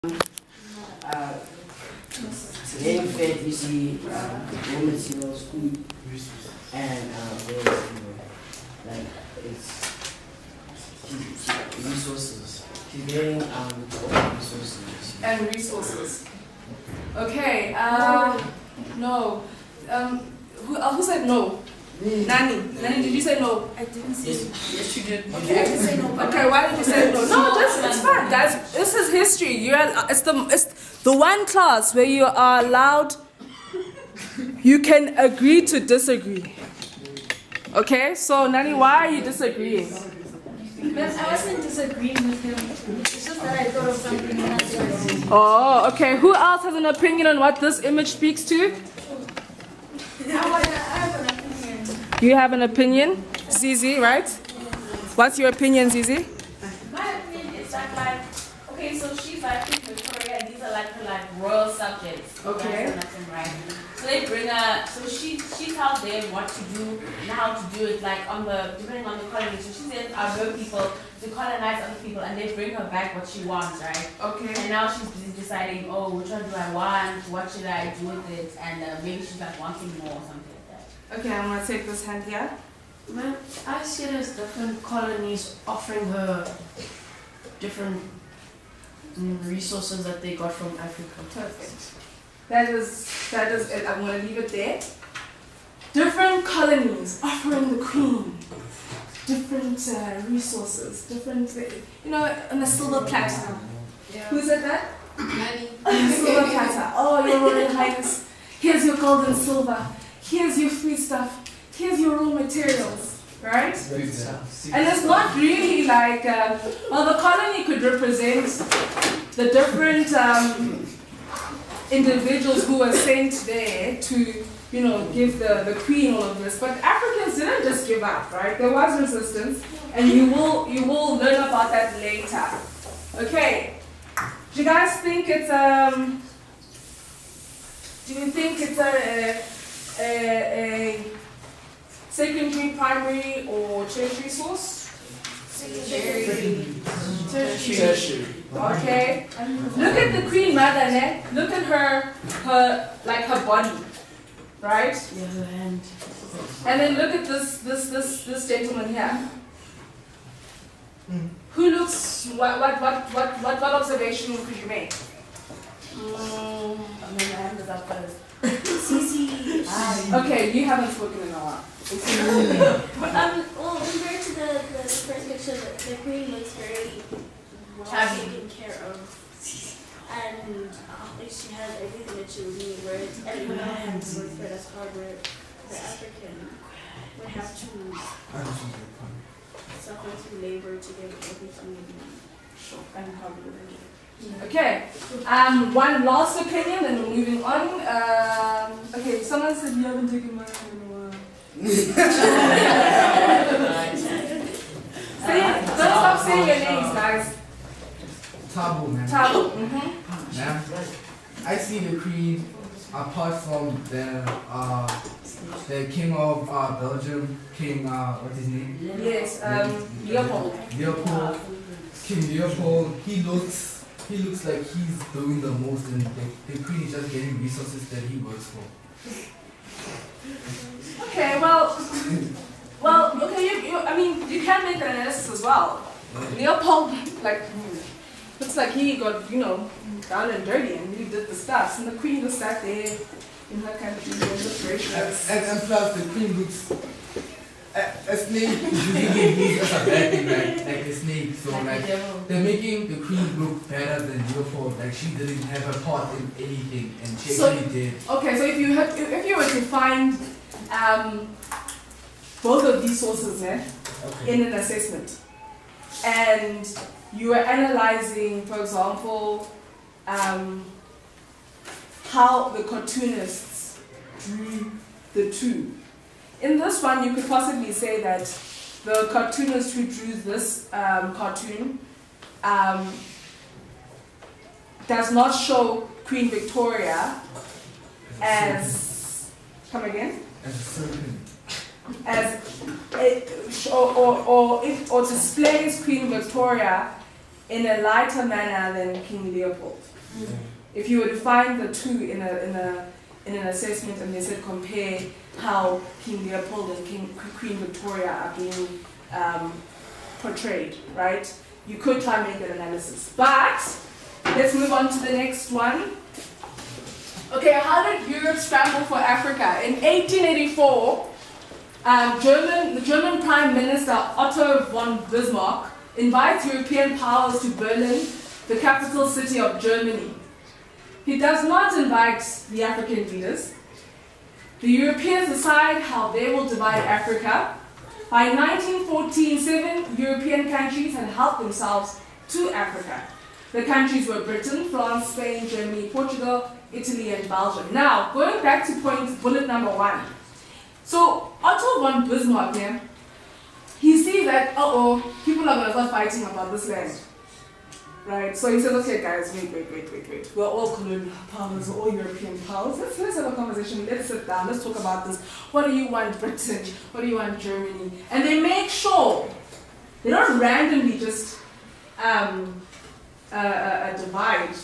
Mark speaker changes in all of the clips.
Speaker 1: Today in fact you see raw materials, food, and like it's resources. She's getting resources.
Speaker 2: And resources. Okay. No. Who said no? Nani, did you say no?
Speaker 3: I didn't say no.
Speaker 1: Yes, you did.
Speaker 2: Okay.
Speaker 3: I didn't say no.
Speaker 2: Okay, why did you say no? No, it's fine, guys. This is history. It's the one class where you are allowed. You can agree to disagree. Okay, so Nani, why are you disagreeing?
Speaker 3: Because I wasn't disagreeing with him. It's just that I thought of something and that's what I did.
Speaker 2: Oh, okay. Who else has an opinion on what this image speaks to?
Speaker 3: I have an opinion.
Speaker 2: You have an opinion, Zizi, right? What's your opinion, Zizi?
Speaker 4: My opinion is that, like, okay, so she's like Queen Victoria, and these are like her royal subjects.
Speaker 2: Okay.
Speaker 4: That's nothing, right? So they bring her. So she tells them what to do and how to do it, like depending on the colony. So she says, "I'll go people to colonize other people," and they bring her back what she wants, right?
Speaker 2: Okay.
Speaker 4: And now she's busy deciding, oh, which one do I want? What should I do with it? And maybe she's like wanting more or something like that.
Speaker 2: Okay, I'm gonna take this hand here.
Speaker 5: Man, I see it as different colonies offering her different resources that they got from Africa.
Speaker 2: Perfect. That is it. I'm gonna leave it there. Different colonies offering the queen different resources, different, on a silver platter. Who said that? Silver platter. Oh, your Royal Highness. Here's your gold and silver. Here's your free stuff. Here's your raw materials. Right? And it's not really like, the colony could represent the different individuals who were sent there to, give the queen all of this. But Africans didn't just give up, right? There was resistance, and you will learn about that later. Okay. Do you guys think it's a secondary, primary, or tertiary source?
Speaker 1: Tertiary.
Speaker 2: Okay. Look at the Queen Mother, ne? Look at her body, right?
Speaker 5: Yeah, her hand.
Speaker 2: And then look at this gentleman here. Who looks? What observation could you make?
Speaker 4: I mean, my hand is up first.
Speaker 2: Okay, you haven't spoken in a while.
Speaker 3: Well, compared to the first picture, the queen looks very well taken care of. And she has everything that she would need, whereas everyone else would for as hard work. The African would have to suffer through labor to get everything they need. And probably
Speaker 2: Okay. One last opinion, and we're moving on. Okay, someone said you haven't taken my hand in a while. Don't stop saying your names, guys.
Speaker 6: Tabo, man.
Speaker 2: Tabo.
Speaker 6: Ma'am, I see the queen apart from the king of Belgium, King what's his name?
Speaker 2: Yes, Leopold.
Speaker 6: Leopold. King Leopold. He looks like he's doing the most, and the queen is just getting resources that he works for.
Speaker 2: Okay, okay, you can make an analysis as well. Leopold, looks like he got, down and dirty and really did the stuff. And the queen just sat there in her kind of situation.
Speaker 6: And plus, the queen looks. A snake usually used as a bad thing, like a snake. So, they're making the queen look better than Leopold. Like, she didn't have a part in anything, and she actually did.
Speaker 2: Okay, so if you were to find both of these sources in an assessment, and you were analyzing, for example, how the cartoonists drew the two. In this one, you could possibly say that the cartoonist who drew this cartoon does not show Queen Victoria as, come again?
Speaker 6: As a serpent.
Speaker 2: Or displays Queen Victoria in a lighter manner than King Leopold. If you were to find the two in an assessment and they said compare how King Leopold and Queen Victoria are being portrayed, right? You could try and make an analysis. But let's move on to the next one. Okay, how did Europe scramble for Africa? In 1884, the German Prime Minister Otto von Bismarck invites European powers to Berlin, the capital city of Germany. He does not invite the African leaders. The Europeans decide how they will divide Africa. By 1914, 7 European countries had helped themselves to Africa. The countries were Britain, France, Spain, Germany, Portugal, Italy, and Belgium. Now, going back to bullet number 1. So, Otto von Bismarck here, he sees that, people are going to start fighting about this land. Right? So he says, okay guys, wait. We're all colonial powers, we're all European powers. Let's have a conversation, let's sit down, let's talk about this. What do you want, Britain? What do you want, Germany? And they make sure, they don't randomly just divide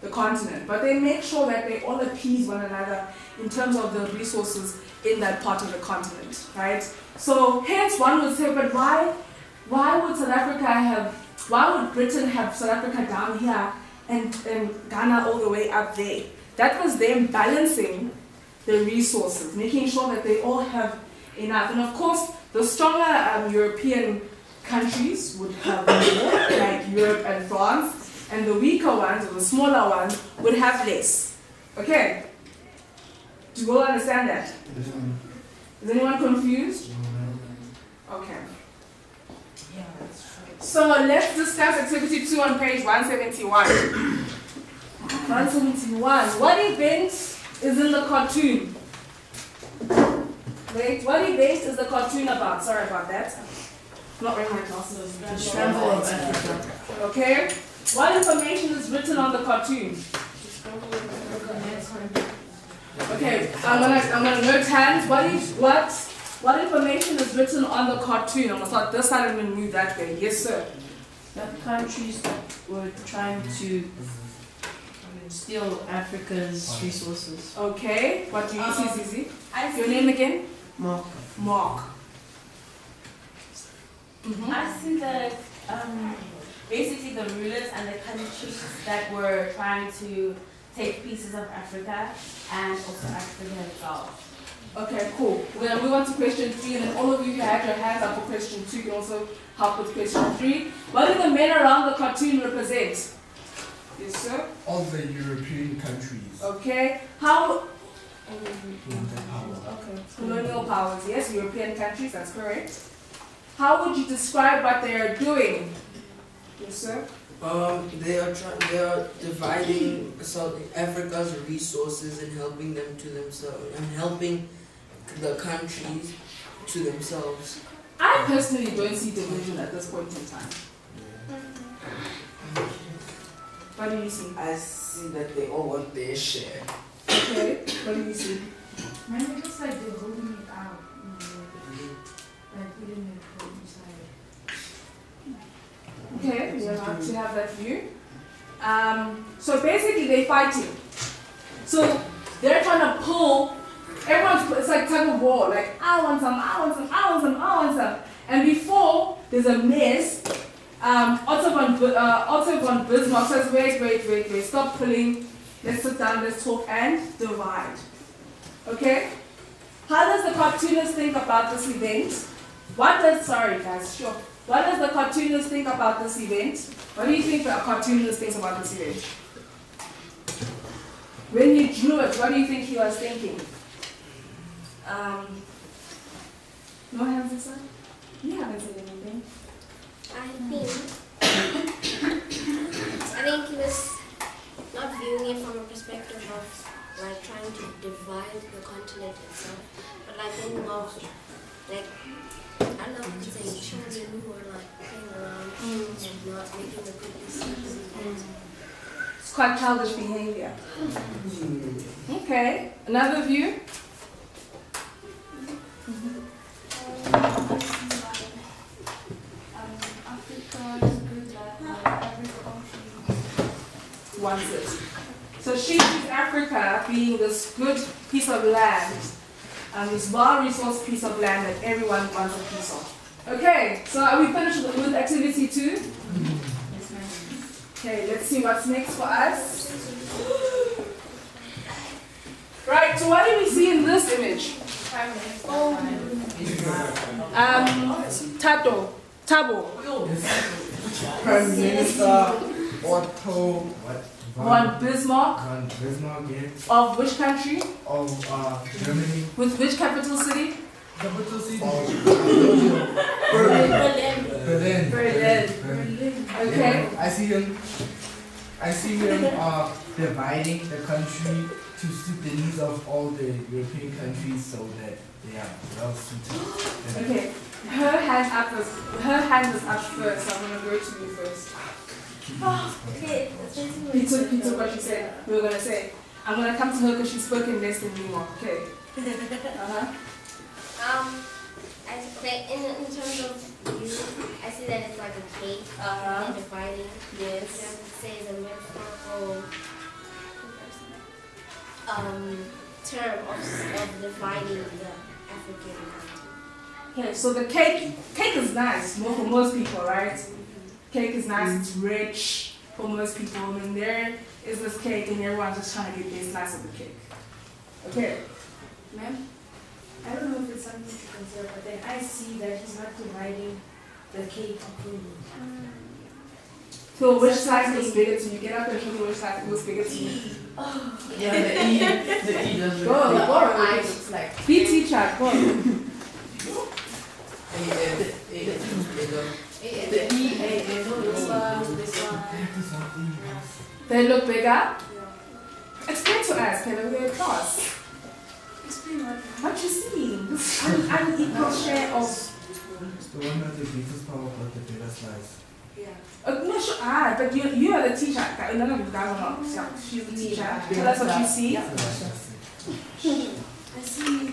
Speaker 2: the continent, but they make sure that they all appease one another in terms of the resources in that part of the continent, right? So hence one would say, but why would South Africa why would Britain have South Africa down here and Ghana all the way up there? That was them balancing the resources, making sure that they all have enough. And of course, the stronger European countries would have more, like Europe and France, and the weaker ones, or the smaller ones, would have less. Okay? Do you all understand that? Is anyone confused? Okay.
Speaker 5: Yeah, that's true.
Speaker 2: So let's discuss activity 2 on page 171. 171. What event is in the cartoon? Wait, what event is the cartoon about? Sorry about that. I'm not wearing my glasses.
Speaker 5: The scramble of Africa.
Speaker 2: Okay. What information is written on the cartoon? Okay, I'm gonna note hands. What information is written on the cartoon? I'm gonna start this side and then move that way. Yes, sir.
Speaker 5: The countries that were trying to steal Africa's resources.
Speaker 2: Okay. What do you see, Zizi?
Speaker 4: I
Speaker 2: Your
Speaker 4: see,
Speaker 2: name again?
Speaker 5: Mark.
Speaker 2: Mark.
Speaker 4: I see that basically the rulers and the countries that were trying to take pieces of Africa and also Africa itself.
Speaker 2: Okay, cool. We're gonna move on to question 3, and then all of you who had your hands up for question 2 can also help with question 3. What do the men around the cartoon represent? Yes, sir.
Speaker 6: All the European countries.
Speaker 2: Okay. How?
Speaker 6: Power.
Speaker 2: Okay. Colonial powers. Yes, European countries. That's correct. How would you describe what they are doing? Yes, sir.
Speaker 1: They are dividing South Africa's resources and helping them to themselves, and helping the countries to themselves.
Speaker 2: I personally don't see division at this point in time. What do you see?
Speaker 1: I see that they all want their share.
Speaker 2: Okay. What do you see?
Speaker 7: Man, it looks like they're holding it out. Like putting it inside.
Speaker 2: Okay, you have to have that view. So basically they're fighting. So they're trying to pull, it's like tug of war, like I want some, I want some, I want some, I want some. And before there's a mess, Otto von Bismarck says, wait, stop pulling, let's sit down, let's talk and divide. Okay? How does the cartoonist think about this event? What does the cartoonist think about this event? What do you think the cartoonist thinks about this event? When he drew it, what do you think he was thinking? No hands this side? You haven't said anything.
Speaker 3: I think he was not viewing it from a perspective of like trying to divide the continent itself, but like thinking of like I don't know if you say children who are like playing around and not making the good decisions.
Speaker 2: It's quite childish behavior. Okay, another view?
Speaker 7: Africa is good at
Speaker 2: wants it. So she sees Africa being this good piece of land, this well-resourced piece of land that everyone wants a piece of. Okay, so are we finished with activity 2? Okay, let's see what's next for us. Right, so what do we see in this image? Tabo.
Speaker 6: Prime Minister Otto
Speaker 2: Von Bismarck.
Speaker 6: Von Bismarck, yes.
Speaker 2: Of which country?
Speaker 6: Of Germany.
Speaker 2: With which capital city?
Speaker 6: Capital city.
Speaker 3: Berlin.
Speaker 6: Berlin.
Speaker 2: Okay.
Speaker 6: Yeah, I see him dividing the country to suit the needs of all the European countries so that they are well suited.
Speaker 2: Okay. Her hand is up first, so I'm gonna go to you first.
Speaker 3: Okay.
Speaker 2: He took what she said. We were gonna say. I'm gonna come to her because she's spoken less than me more. Okay.
Speaker 8: In terms of you, I see that it's like a cake and dividing.
Speaker 2: Yes.
Speaker 8: It says a metaphorical term of dividing the African continent.
Speaker 2: Okay, so the cake is nice for most people, right? Cake is nice, it's rich for most people. And there is this cake and everyone's just trying to get their slice of the cake. Okay.
Speaker 7: Ma'am, I don't know if it's something to consider, but then I see that he's not dividing the cake equally.
Speaker 2: So which slice was bigger to you? Get up and show me which slice was bigger to you.
Speaker 5: Yeah, the E doesn't.
Speaker 2: Go.
Speaker 5: It's like.
Speaker 2: Be teacher, go.
Speaker 5: The E, this one.
Speaker 2: They look bigger? Explain to us, can we get across?
Speaker 7: Explain
Speaker 2: What you see? This unequal share of...
Speaker 6: The one with the greatest power got the bigger slice.
Speaker 2: no, sure, but you are the teacher. None of you guys are not. She's the teacher. Tell us what you see.
Speaker 7: I see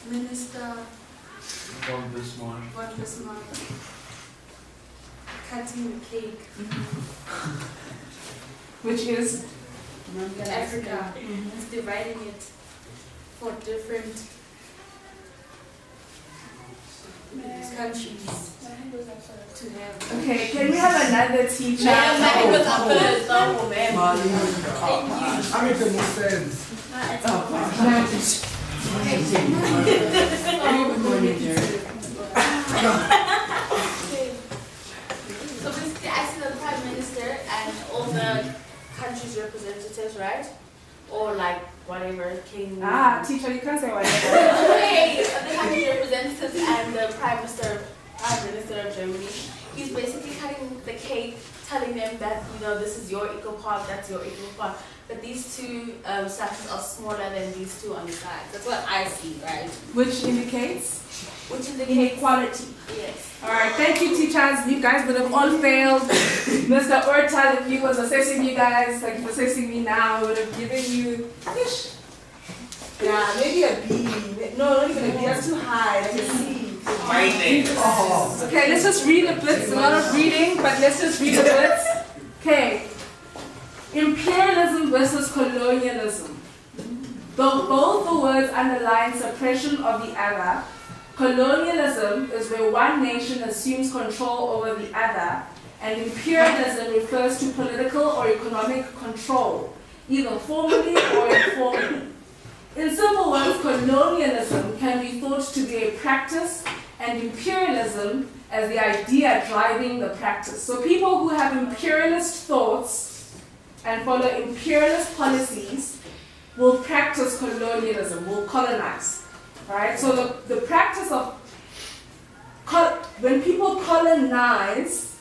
Speaker 7: Minister
Speaker 9: Von Bismarck.
Speaker 7: cutting the cake.
Speaker 2: Which is?
Speaker 7: Africa. He's dividing it for different countries to have.
Speaker 2: Okay, can we have another teacher?
Speaker 4: My hand was up first. Oh, man.
Speaker 6: I make the most sense.
Speaker 3: So basically, I see the Prime Minister and all the country's representatives, right? Or like whatever king.
Speaker 2: Teacher, you can't say whatever.
Speaker 3: Okay, the country's representatives and the Prime Minister of Germany. He's basically cutting the cake, telling them that this is your equal part, that's your equal part. But these two slices are smaller than these two on the side. That's what I see, right?
Speaker 2: Which indicates?
Speaker 3: Inequality. Yes.
Speaker 2: Alright, thank you teachers. You guys would have all failed. Mr. Ortal, if he was assessing you guys, like he's assessing me now, I would have given you maybe a B. No, not even a B, that's too high, like a C. Okay, let's just read a bit. It's a lot of reading, but let's just read a bit. Okay. Imperialism versus colonialism. Though both the words underline suppression of the other, colonialism is where one nation assumes control over the other, and imperialism refers to political or economic control, either formally or informally. In simple words, colonialism can be thought to be a practice, and imperialism as the idea driving the practice. So people who have imperialist thoughts and follow imperialist policies will practice colonialism, will colonize. Right? So the practice of, when people colonize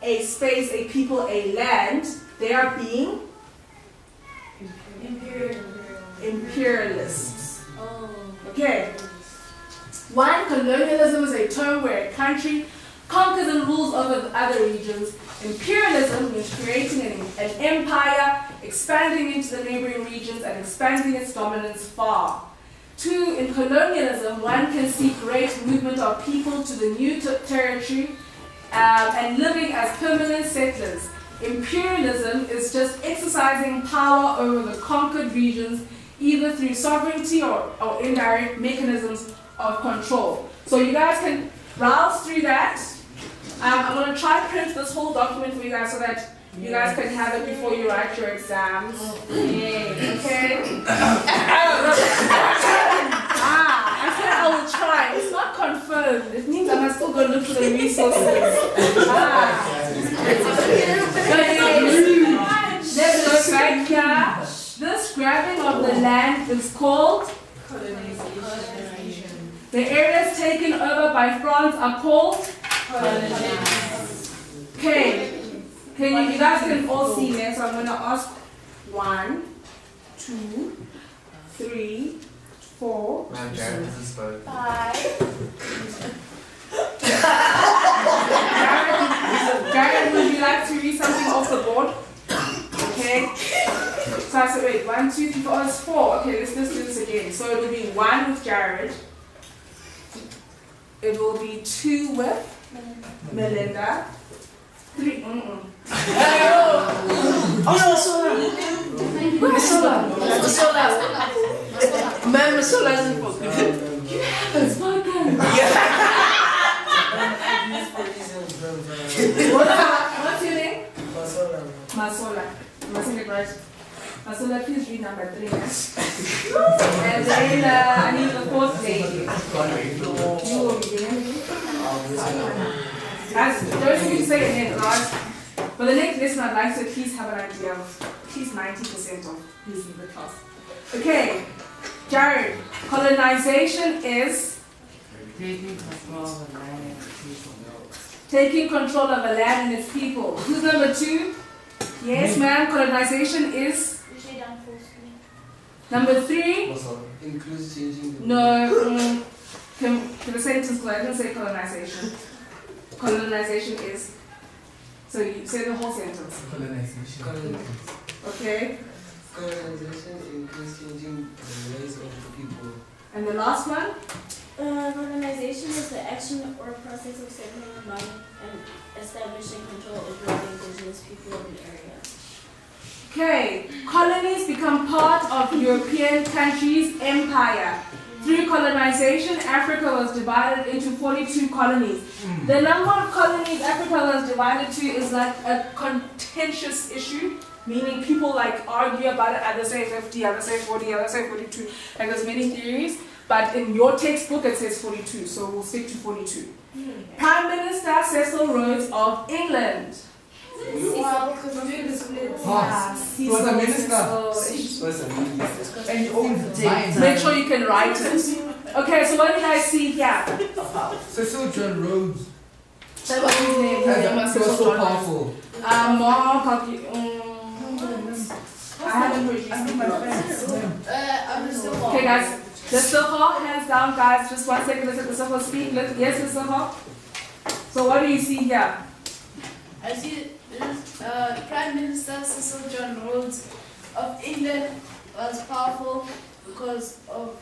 Speaker 2: a space, a people, a land, they are being imperialists. Okay. One, colonialism is a term where a country conquers and rules over the other regions. Imperialism means creating an empire, expanding into the neighboring regions and expanding its dominance far. Two, in colonialism, one can see great movement of people to the new territory and living as permanent settlers. Imperialism is just exercising power over the conquered regions, either through sovereignty or indirect mechanisms of control. So you guys can browse through that. I'm going to try to print this whole document for you guys so that you guys can have it before you write your exams. Yay. Okay? I said I will try. It's not confirmed. It means I must still go look for the resources. Let's look right here. This grabbing of the land is called colonization. The areas taken over by France are called colonization. Okay. You guys can all see there, so I'm going to ask 1, 2, 3, 4, 5. Jared, would you like to read something off the board? Okay. So I said, wait, 1, 2, 3, 4, it's 4. Okay, let's just do this again. So it will be 1 with Jared. It will be 2 with Melinda. 3.
Speaker 5: Oh no, Masola. Man, Masola isn't for
Speaker 2: Yes, my God. What's your name? Masola. Masola, right? Masola, please read number 3. And then I need the 4th lady. You will be there. Guys, don't forget to say your name, guys. For the next lesson, I'd like to at least have an idea of at least 90% of who's in the class. Okay, Jared, colonization is
Speaker 5: taking control of the land and its people.
Speaker 2: Taking control of the land and its people. Who's number 2? Yes, ma'am. Colonization is number 3.
Speaker 9: Includes changing the
Speaker 2: No. Can the sentence go? I didn't say colonization. Colonization is. So you say the whole sentence.
Speaker 6: Colonization.
Speaker 2: Okay.
Speaker 9: colonization includes changing the ways of the people.
Speaker 2: And the last one?
Speaker 3: Colonization is the action or process of settling among and establishing control over the indigenous people of the area.
Speaker 2: Okay, colonies become part of European countries' empire. Through colonization, Africa was divided into 42 colonies. The number of colonies Africa was divided to is like a contentious issue, meaning people like argue about it, others say 50, others say 40, others say 42. Like there's many theories, but in your textbook it says 42, so we'll stick to 42. Prime Minister Cecil Rhodes of England.
Speaker 7: Wow, because I'm doing the split.
Speaker 6: He was a minister. And he owned the mine.
Speaker 2: Make sure you can write it. Okay, so what did I see here?
Speaker 6: Cecil John Rhodes.
Speaker 2: That was his name.
Speaker 6: He was so powerful.
Speaker 2: I haven't heard you speak. Okay, guys. The Soho, hands down, guys. Just 1 second. Let's let the Soho speak. Yes, the Soho. So what do you see here?
Speaker 10: I see Prime Minister Cecil John Rhodes of England was powerful because of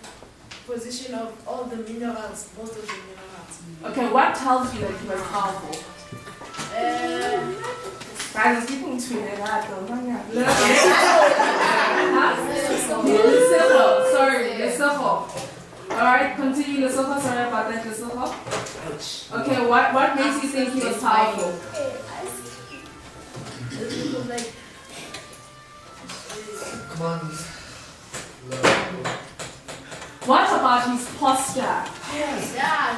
Speaker 10: position of all the minerals, most of the minerals.
Speaker 2: Okay, what tells you that he was powerful? Guys, I'm speaking to you. Sorry, Lesotho. Alright, continue Lesotho. Sorry about that, Lesotho. Okay, what makes you think he was powerful?
Speaker 9: Come on.
Speaker 2: What about his posture?
Speaker 10: Yeah,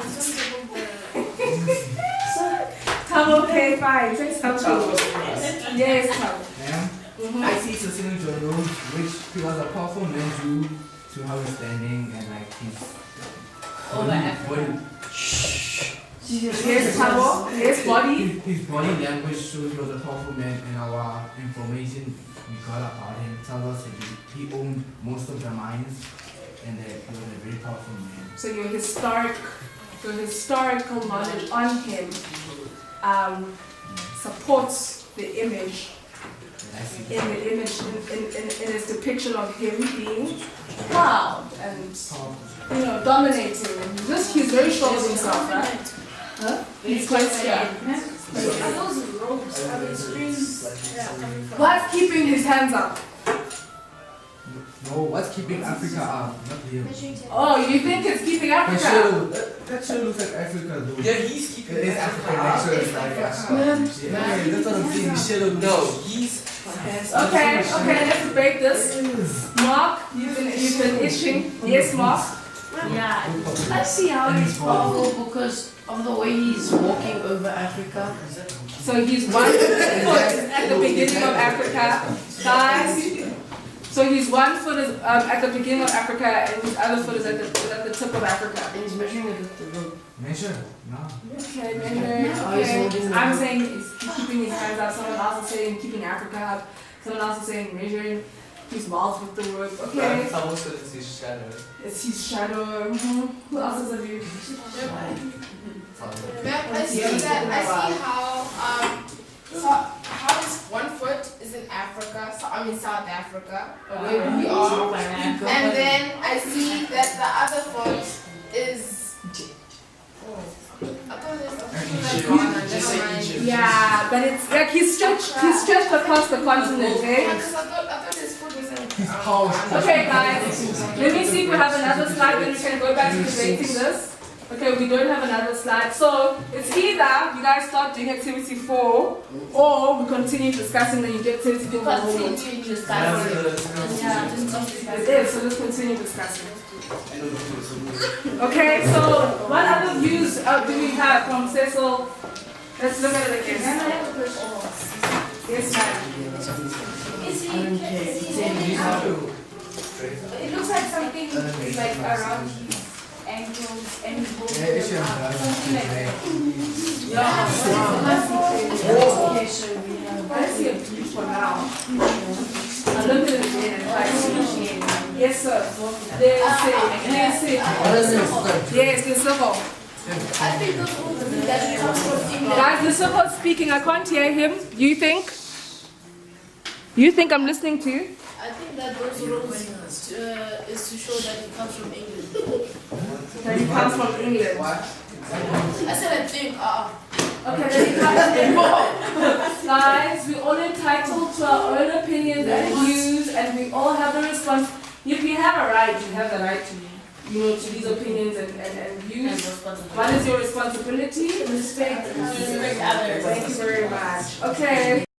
Speaker 2: Come okay, fine. Say something. Yes, come.
Speaker 6: Ma'am, I see Cecil John Rhodes, which he was a powerful man due to how he's standing and like his body.
Speaker 2: Yes, Tabo. Yes, body.
Speaker 6: His body language shows he was a powerful man, and our information we got about him tells us that he owned most of the mines and that he was a very powerful man.
Speaker 2: So your historical knowledge on him supports the image in his depiction of him being proud and dominating. He's very sure of himself, right? Huh? He's quite scared.
Speaker 10: those ropes? Are they strings? Yeah, coming from.
Speaker 2: What's keeping his hands up?
Speaker 6: No, what's keeping Africa up? Not him.
Speaker 2: Oh, you think it's keeping
Speaker 6: That
Speaker 2: Africa?
Speaker 6: sure, that sure looks like Africa though.
Speaker 9: Yeah, he's keeping
Speaker 6: It is Africa next to us, like, yeah, that's what I'm saying. The shadow,
Speaker 9: No, he's.
Speaker 2: Okay, let's debate this. Mark, you've been itching. Yes, Mark.
Speaker 4: Yeah.
Speaker 5: I see how he's powerful because of the way he's walking over Africa.
Speaker 2: So he's one foot at the beginning of Africa, guys. So his one foot is at the beginning of Africa, and his other foot is at the tip of Africa.
Speaker 5: And he's measuring it with the rope.
Speaker 6: Measure? No.
Speaker 2: Okay, measure. Okay. I'm saying he's keeping his hands up. Someone else is saying keeping Africa up. Someone else is saying measuring his mouth with the rope. Okay.
Speaker 9: Someone said it's his shadow.
Speaker 2: It's his shadow. Who else is a view?
Speaker 11: I see how his one foot is in Africa, so I mean South Africa, where we are, and then I see that the other foot is. I thought it was
Speaker 2: Yeah, but it's like he's stretched across the continent, eh?
Speaker 11: because I thought his foot was in.
Speaker 2: Okay, guys, let me see if we have another slide, then we can go back to debating this. Okay, we don't have another slide. So it's either you guys start doing activity 4, or we continue discussing the activity 4.
Speaker 4: Continue discussing. Yeah, just
Speaker 2: It is, so let's continue discussing. Okay, so what other views do we have from Cecil? Let's look at it again. Yes, ma'am.
Speaker 7: It looks like something like around his ankles and his
Speaker 6: Yeah, it's your brother.
Speaker 7: something like that.
Speaker 5: Okay, so we have.
Speaker 2: I see a view for now. I look at it again and try to see. Yes, sir. There's it. Yes, the circle.
Speaker 11: I think those rules that come from England.
Speaker 2: Guys, the circle is speaking. I can't hear him. You think? You think I'm listening to you?
Speaker 10: I think that those rules is to show that it comes from England.
Speaker 2: That he comes from England.
Speaker 10: I said I think.
Speaker 2: Okay, then he comes from England. Guys, we're all entitled to our own opinions and views, and we all have the response. If you have a right, you have the right to, to these opinions and views. What is your responsibility? Respect
Speaker 4: others.
Speaker 2: Thank you very much. Okay.